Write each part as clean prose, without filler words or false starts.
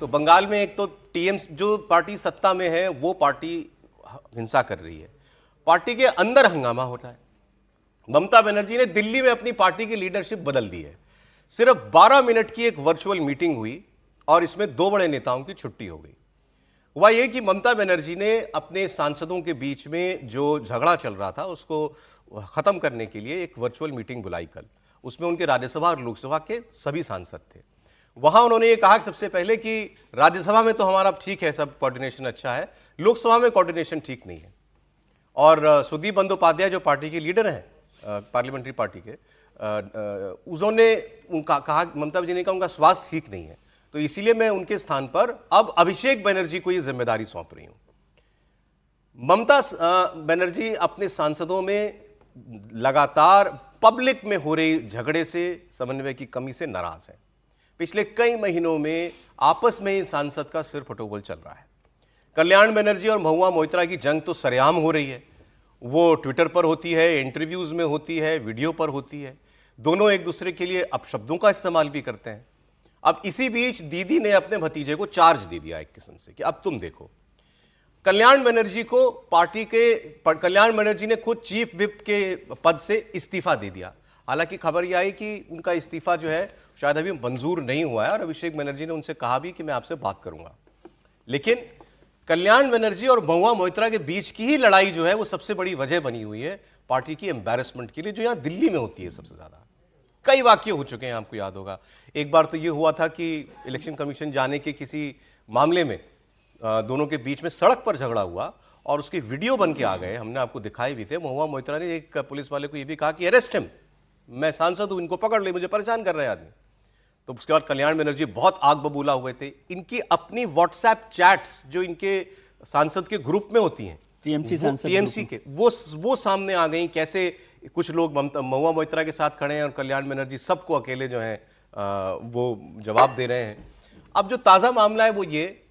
तो बंगाल में एक तो टीएमसी जो पार्टी सत्ता में है वो पार्टी हिंसा कर रही है, पार्टी के अंदर हंगामा हो रहा है। ममता बनर्जी ने दिल्ली में अपनी पार्टी की लीडरशिप बदल दी है। सिर्फ 12 मिनट की एक वर्चुअल मीटिंग हुई और इसमें 2 बड़े नेताओं की छुट्टी हो गई। हुआ यह कि ममता बनर्जी ने अपने सांसदों के बीच में जो झगड़ा चल रहा था उसको खत्म करने के लिए एक वर्चुअल मीटिंग बुलाई कल। उसमें उनके राज्यसभा और लोकसभा के सभी सांसद थे। वहां उन्होंने ये कहा सबसे पहले कि राज्यसभा में तो हमारा ठीक है, सब कोऑर्डिनेशन अच्छा है, लोकसभा में कोऑर्डिनेशन ठीक नहीं है। और सुदीप बंदोपाध्याय जो पार्टी के लीडर हैं, पार्लियामेंट्री पार्टी के, उन्होंने उनका कहा, ममता जी ने कहा उनका स्वास्थ्य ठीक नहीं है, तो इसीलिए मैं उनके स्थान पर अब अभिषेक बनर्जी को ये जिम्मेदारी सौंप रही हूं। ममता बनर्जी अपने सांसदों में लगातार पब्लिक में हो रही झगड़े से, समन्वय की कमी से नाराज है। पिछले कई महीनों में आपस में ही सांसद का सिर फटोबल चल रहा है। कल्याण बनर्जी और महुआ मोइत्रा की जंग तो सरेआम हो रही है। वो ट्विटर पर होती है, इंटरव्यूज में होती है, वीडियो पर होती है। दोनों एक दूसरे के लिए अपशब्दों का इस्तेमाल भी करते हैं। अब इसी बीच दीदी ने अपने भतीजे को चार्ज दे दिया एक किस्म से कि अब तुम देखो। कल्याण बनर्जी को कल्याण बनर्जी ने खुद चीफ विप के पद से इस्तीफा दे दिया। हालांकि खबर यह आई कि उनका इस्तीफा जो है शायद अभी मंजूर नहीं हुआ है और अभिषेक बनर्जी ने उनसे कहा भी कि मैं आपसे बात करूंगा। लेकिन कल्याण बनर्जी और महुआ मोइत्रा के बीच की ही लड़ाई जो है वो सबसे बड़ी वजह बनी हुई है पार्टी की एम्बैरेसमेंट के लिए, जो यहां दिल्ली में होती है सबसे ज्यादा। कई वाक्य हो चुके हैं, आपको याद होगा। एक बार तो ये हुआ था कि इलेक्शन कमीशन जाने के किसी मामले में दोनों के बीच में सड़क पर झगड़ा हुआ और उसके वीडियो बन के आ गए, हमने आपको दिखाए भी थे। महुआ मोइत्रा ने एक पुलिस वाले को यह भी कहा कि अरेस्ट हिम, मैं सांसद हूं, इनको पकड़ ले, मुझे परेशान कर रहे हैं आदमी। तो उसके बाद कल्याण बनर्जी बहुत आग बबूला हुए थे। इनकी अपनी व्हाट्सएप चैट्स जो इनके सांसद के ग्रुप में होती हैं, टीएमसी के, वो सामने आ गई। कैसे कुछ लोग महुआ मोइत्रा के साथ खड़े हैं और कल्याण बनर्जी सबको अकेले जो है वो जवाब दे रहे हैं। अब जो ताजा मामला है वो ये,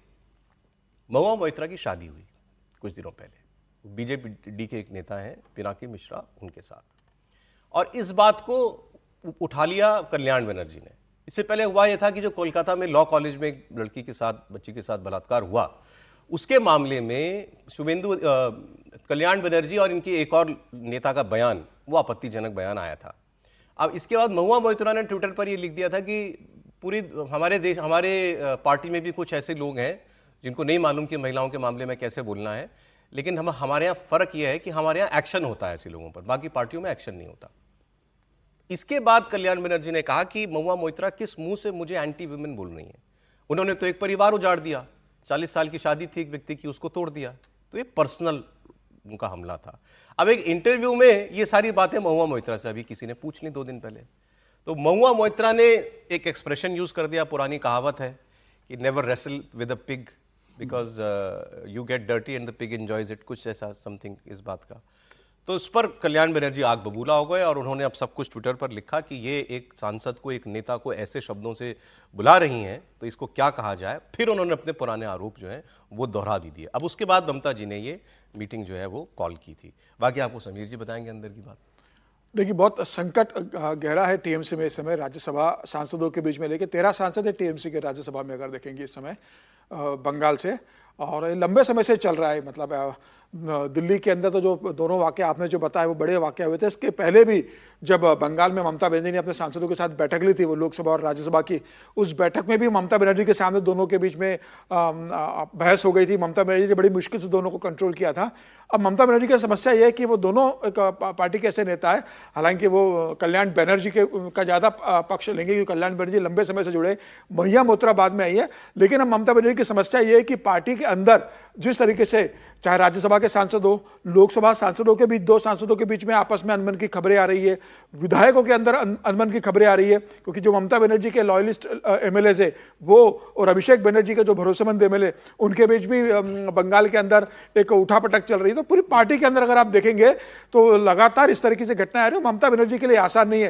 महुआ मोइत्रा की शादी हुई कुछ दिनों पहले, बीजेपी डी के एक नेता हैं पिनाकी मिश्रा, उनके साथ, और इस बात को उठा लिया कल्याण बनर्जी ने। इससे पहले हुआ यह था कि जो कोलकाता में लॉ कॉलेज में एक लड़की के साथ, बच्ची के साथ बलात्कार हुआ, उसके मामले में शुभेंदु कल्याण बनर्जी और इनकी एक और नेता का बयान, वो आपत्तिजनक बयान आया था। अब इसके बाद महुआ मोइत्रा ने ट्विटर पर यह लिख दिया था कि पूरी हमारे पार्टी में भी कुछ ऐसे लोग हैं जिनको नहीं मालूम कि महिलाओं के मामले में कैसे बोलना है, लेकिन हमारे यहाँ फर्क यह है कि हमारे यहाँ एक्शन होता है ऐसे लोगों पर, बाकी पार्टियों में एक्शन नहीं होता। इसके बाद कल्याण बनर्जी ने कहा कि महुआ मोइत्रा किस मुंह से मुझे एंटी वुमेन बोल रही हैं, उन्होंने तो एक परिवार उजाड़ दिया, 40 साल की शादी थी एक व्यक्ति की, उसको तोड़ दिया। तो ये पर्सनल उनका हमला था। अब एक इंटरव्यू में ये सारी बातें महुआ मोइत्रा से अभी किसी ने पूछ ली 2 दिन पहले, तो महुआ मोइत्रा ने एक एक्सप्रेशन यूज कर दिया, पुरानी कहावत है कि never wrestle with a pig because you get dirty and the pig enjoys it, कुछ ऐसा समथिंग इस बात का। तो उस पर कल्याण बनर्जी आग बबूला हो गए और उन्होंने अब सब कुछ ट्विटर पर लिखा कि ये एक सांसद को, एक नेता को ऐसे शब्दों से बुला रही हैं तो इसको क्या कहा जाए। फिर उन्होंने अपने पुराने आरोप जो हैं वो दोहरा भी दिए। अब उसके बाद ममता जी ने ये मीटिंग जो है वो कॉल की थी। बाकी आपको समीर जी बताएंगे अंदर की बात। देखिए, बहुत संकट गहरा है टीएमसी में इस समय, राज्यसभा सांसदों के बीच में लेके 13 सांसद है टीएमसी के राज्यसभा में, अगर देखेंगे इस समय बंगाल से, और लंबे समय से चल रहा है। मतलब दिल्ली के अंदर तो जो दोनों वाक़े आपने जो बताया वो बड़े वाक़े हुए थे। इसके पहले भी जब बंगाल में ममता बनर्जी ने अपने सांसदों के साथ बैठक ली थी, वो लोकसभा और राज्यसभा की, उस बैठक में भी ममता बनर्जी के सामने दोनों के बीच में बहस हो गई थी। ममता बनर्जी ने बड़ी मुश्किल से दोनों को कंट्रोल किया था। अब ममता बनर्जी की समस्या ये है कि वो दोनों एक पार्टी के ऐसे नेता है, हालांकि वो कल्याण बनर्जी का ज़्यादा पक्ष लेंगे क्योंकि कल्याण बनर्जी लंबे समय से जुड़े, महुआ मोइत्रा बाद में आई है। लेकिन अब ममता बनर्जी की समस्या ये है कि पार्टी के अंदर जिस तरीके से, चाहे राज्यसभा के सांसद हो, लोकसभा सांसदों के बीच, 2 सांसदों के बीच में आपस में अनबन की खबरें आ रही है, विधायकों के अंदर अनबन की खबरें आ रही है, क्योंकि जो ममता बनर्जी के लॉयलिस्ट एमएलए है वो और अभिषेक बनर्जी के जो भरोसेमंद एमएलए, उनके बीच भी बंगाल के अंदर एक उठापटक चल रही है। तो पूरी पार्टी के अंदर अगर आप देखेंगे तो लगातार इस तरीके से घटनाएं आ रही है। ममता बनर्जी के लिए आसान नहीं है।